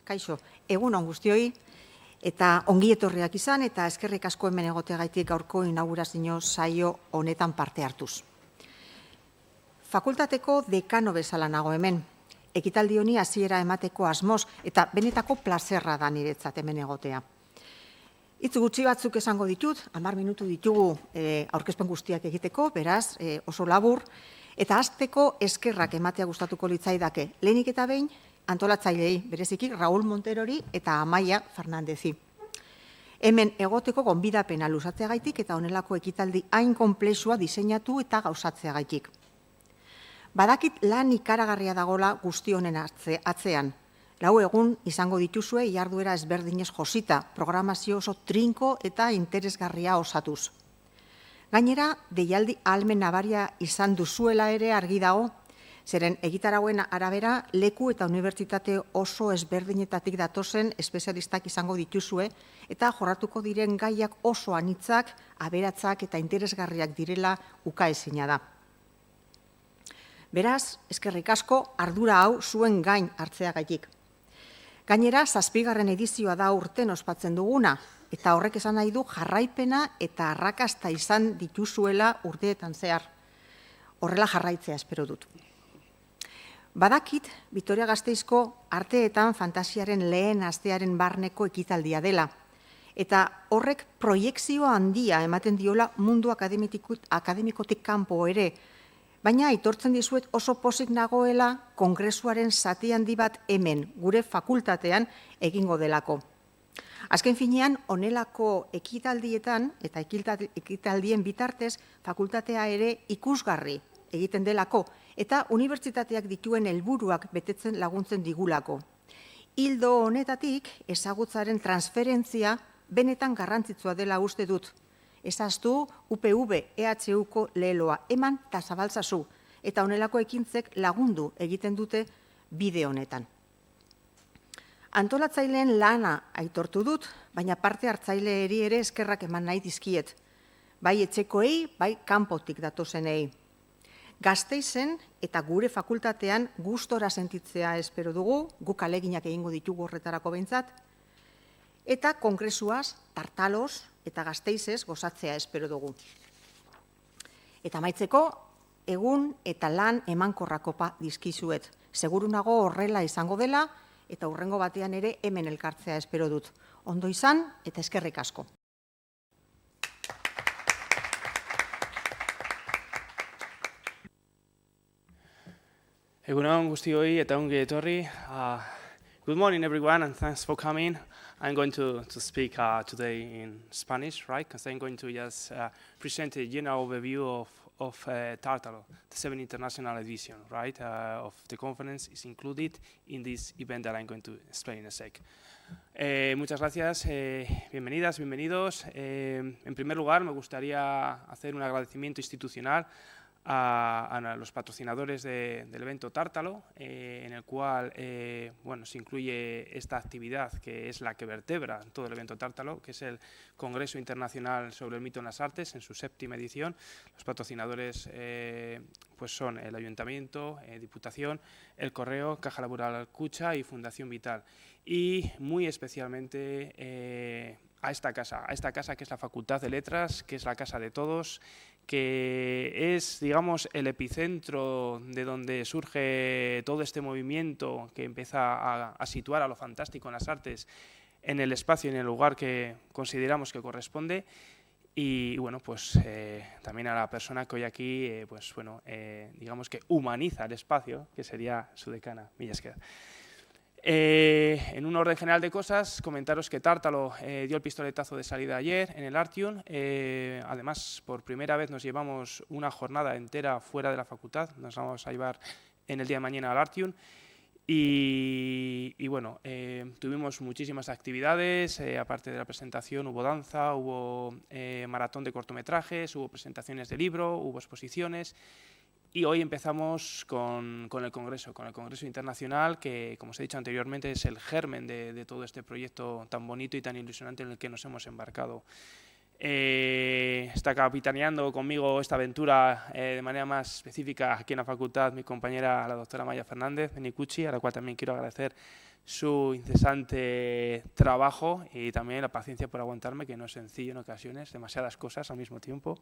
Kaixo, egun on guztioi, eta ongi etorriak izan, eta eskerrik asko hemen egoteagaitik gaurko inaugurazio saio honetan parte hartuz. Fakultateko dekano bezala nago hemen, ekitaldi honi hasiera emateko asmoz, eta benetako plazerra da niretzat hemen egotea. Hitz gutxi batzuk esango ditut, 10 minutu ditugu aurkezpen guztiak egiteko, beraz, oso labur, eta hasteko eskerrak ematea gustatuko litzaidake. Lehenik eta behin, antolatzailei, bereziki Raúl Monterori eta Amaia Fernandezi. Hemen egoteko gonbidapena luzatzeagaitik eta honelako ekitaldi hain konplexua diseinatu eta gauzatzeagaitik. Badakit lan ikaragarria dagola guzti honen atzean. 4 egun izango dituzue jarduera ezberdinez josita, programazio oso trinko eta interesgarria osatuz. Gainera, deialdi ahalmen nabaria izan duzuela ere argi dago, zeren egitarauen arabera leku eta unibertsitate oso ezberdinetatik datozen espezialistak izango dituzue eta jorratuko diren gaiak oso anitzak, aberatzak eta interesgarriak direla ukaezina da. Beraz, eskerrik asko ardura hau zuen gain hartzeagaitik. Gainera, 7. edizioa da urten ospatzen duguna, eta horrek esan nahi du jarraipena eta arrakasta izan dituzuela urteetan zehar. Horrela jarraitzea espero dut. Badakit, Vitoria-Gasteizko arteetan fantasiaren lehen astearen barneko ekitaldia dela, eta horrek proiekzio handia ematen diola mundu akademikotik kanpo ere, baina aitortzen dizuet oso pozik nagoela kongresuaren zati handi bat hemen, gure fakultatean egingo delako. Azken finean, honelako ekitaldietan eta ekitaldien bitartez fakultatea ere ikusgarri egiten delako eta unibertsitateak dituen helburuak betetzen laguntzen digulako. Ildo honetatik ezagutzaren transferentzia benetan garrantzitsua dela uste dut. Ezaztu UPV EHUko leloa eman eta zabaltzazu eta honelako ekintzek lagundu egiten dute bide honetan. Antolatzaileen lana aitortu dut, baina parte hartzaileeri ere eskerrak eman nahi dizkiet. Bai etxekoei, bai kanpotik datozenei. Gasteizen eta gure fakultatean gustora sentitzea espero dugu, guk ahaleginak egingo ditugu horretarako behintzat, eta kongresuaz, tartaloz eta Gasteizez gozatzea espero dugu. Eta amaitzeko, egun eta lan emankorrak opa dizkizuet. Seguru nago horrela izango dela, eta hurrengo batean ere hemen elkartzea espero dut. Ondo izan eta eskerrik asko. Egunon guztioi eta ongi etorri. Good morning everyone and thanks for coming. I'm going to speak today in Spanish, right? Because I'm going to just present a general overview of Tartalo, the 7th International Edition, right? Of the conference is included in this event that I'm going to explain in a sec. Muchas gracias, bienvenidas, bienvenidos. En primer lugar, me gustaría hacer un agradecimiento institucional a los patrocinadores del evento Tártalo, en el cual se incluye esta actividad que es la que vertebra todo el evento Tártalo, que es el Congreso Internacional sobre el Mito en las Artes, en su 7ª edición. Los patrocinadores son el Ayuntamiento, Diputación, el Correo, Caja Laboral Cucha y Fundación Vital. Y muy especialmente a esta casa que es la Facultad de Letras, que es la casa de todos, que es, digamos, el epicentro de donde surge todo este movimiento que empieza a situar a lo fantástico en las artes en el espacio y en el lugar que consideramos que corresponde. Y bueno, pues también a la persona que hoy aquí, digamos que humaniza el espacio, que sería su decana, mila esker. En un orden general de cosas, comentaros que Tártalo dio el pistoletazo de salida ayer en el Artium. Además, por primera vez nos llevamos una jornada entera fuera de la facultad. Nos vamos a llevar en el día de mañana al Artium. Y bueno, tuvimos muchísimas actividades. Aparte de la presentación, hubo danza, hubo maratón de cortometrajes, hubo presentaciones de libro, hubo exposiciones. Y hoy empezamos con el Congreso Internacional, que, como os he dicho anteriormente, es el germen de todo este proyecto tan bonito y tan ilusionante en el que nos hemos embarcado. Está capitaneando conmigo esta aventura de manera más específica aquí en la facultad mi compañera, la doctora Amaia Fernández, Benicucci, a la cual también quiero agradecer su incesante trabajo y también la paciencia por aguantarme, que no es sencillo en ocasiones, demasiadas cosas al mismo tiempo.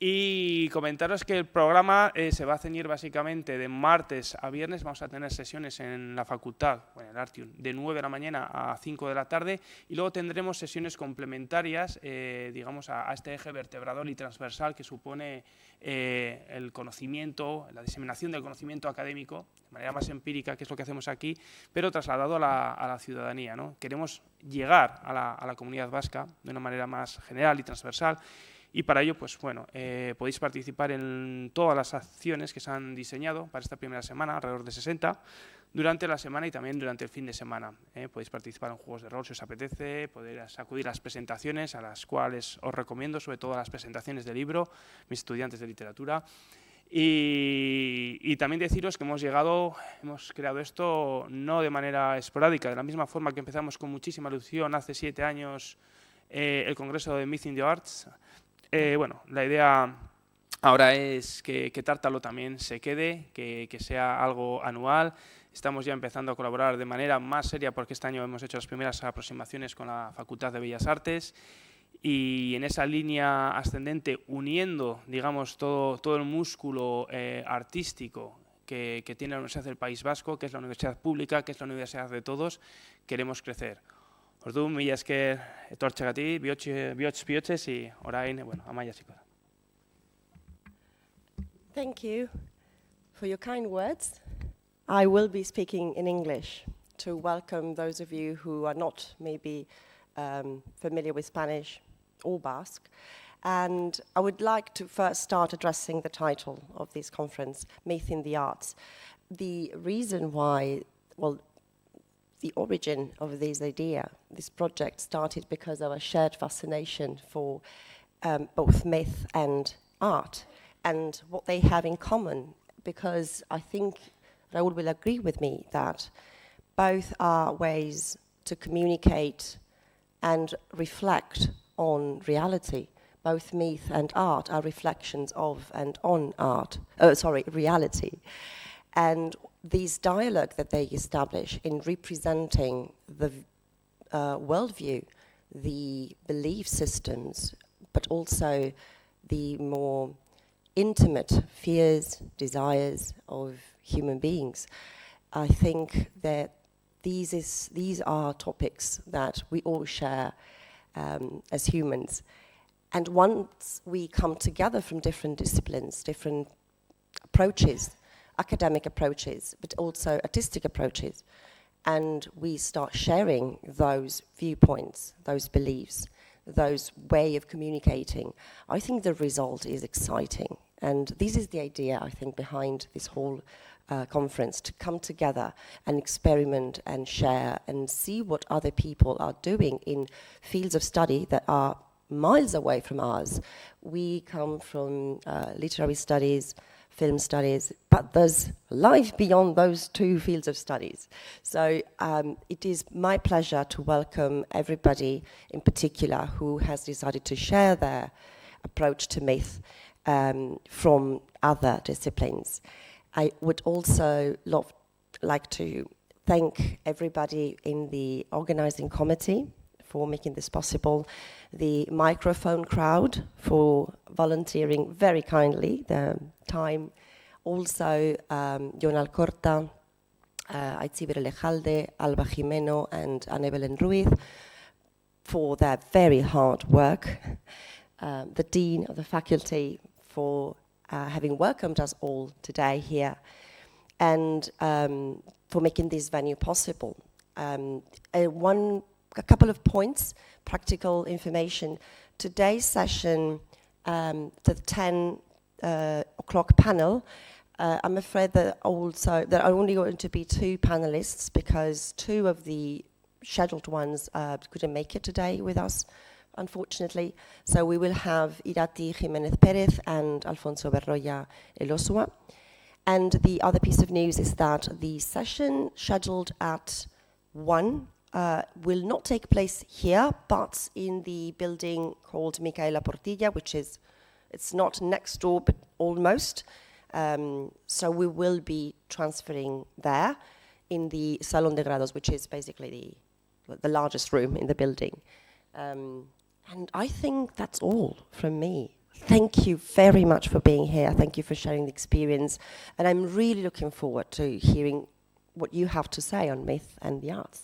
Y comentaros que el programa se va a ceñir básicamente de martes a viernes. Vamos a tener sesiones en la facultad, bueno, en el Artium, de 9 de la mañana a 5 de la tarde, y luego tendremos sesiones complementarias, digamos, a este eje vertebrador y transversal que supone el conocimiento, la diseminación del conocimiento académico, de manera más empírica, que es lo que hacemos aquí, pero trasladado a la ciudadanía, ¿no? Queremos llegar a la comunidad vasca de una manera más general y transversal. Y para ello, pues bueno, podéis participar en todas las acciones que se han diseñado para esta primera semana, alrededor de 60, durante la semana y también durante el fin de semana. Podéis participar en juegos de rol si os apetece, podéis acudir a las presentaciones, a las cuales os recomiendo, sobre todo a las presentaciones de libro, mis estudiantes de literatura. Y también deciros que hemos creado esto no de manera esporádica, de la misma forma que empezamos con muchísima ilusión hace 7 años el Congreso de Myth in the Arts. Bueno, la idea ahora es que Tártalo también se quede, que sea algo anual. Estamos ya empezando a colaborar de manera más seria porque este año hemos hecho las primeras aproximaciones con la Facultad de Bellas Artes y en esa línea ascendente, uniendo, digamos, todo el músculo artístico que tiene la Universidad del País Vasco, que es la universidad pública, que es la universidad de todos, queremos crecer. Orduan, mila esker etortzegatik, bihotz y orain, bueno, amaia ziko da. Thank you for your kind words. I will be speaking in English to welcome those of you who are not maybe familiar with Spanish or Basque. And I would like to first start addressing the title of this conference, Myth in the Arts. The reason why, well, the origin of this idea, this project started because of a shared fascination for both myth and art and what they have in common, because I think Raúl will agree with me that both are ways to communicate and reflect on reality. Both myth and art are reflections of and on reality. And this dialogue that they establish in representing the worldview, the belief systems, but also the more intimate fears, desires of human beings. I think that these are topics that we all share as humans. And once we come together from different disciplines, different approaches, academic approaches, but also artistic approaches, and we start sharing those viewpoints, those beliefs, those way of communicating, I think the result is exciting. And this is the idea, I think, behind this whole conference, to come together and experiment and share and see what other people are doing in fields of study that are miles away from ours. We come from literary studies, film studies, but there's life beyond those two fields of studies. So it is my pleasure to welcome everybody in particular who has decided to share their approach to myth from other disciplines. I would also like to thank everybody in the organizing committee for making this possible, the microphone crowd for volunteering very kindly their time, also Jon Alcorta, Aitziber Lejalde, Alba Jimeno, and Ana Belén Ruiz for their very hard work, the Dean of the Faculty for having welcomed us all today here, and for making this venue possible. A couple of points, practical information. Today's session, the 10 o'clock panel, I'm afraid that there are only going to be 2 panelists because 2 of the scheduled ones couldn't make it today with us, unfortunately. So we will have Irati Jiménez Pérez and Alfonso Berroya Elosua. And the other piece of news is that the session scheduled at 1 will not take place here, but in the building called Micaela Portilla, which is, it's not next door, but almost. So we will be transferring there. in the Salón de Grados, which is basically the largest room in the building. And I think that's all from me. Thank you very much for being here. Thank you for sharing the experience. And I'm really looking forward to hearing what you have to say on myth and the arts.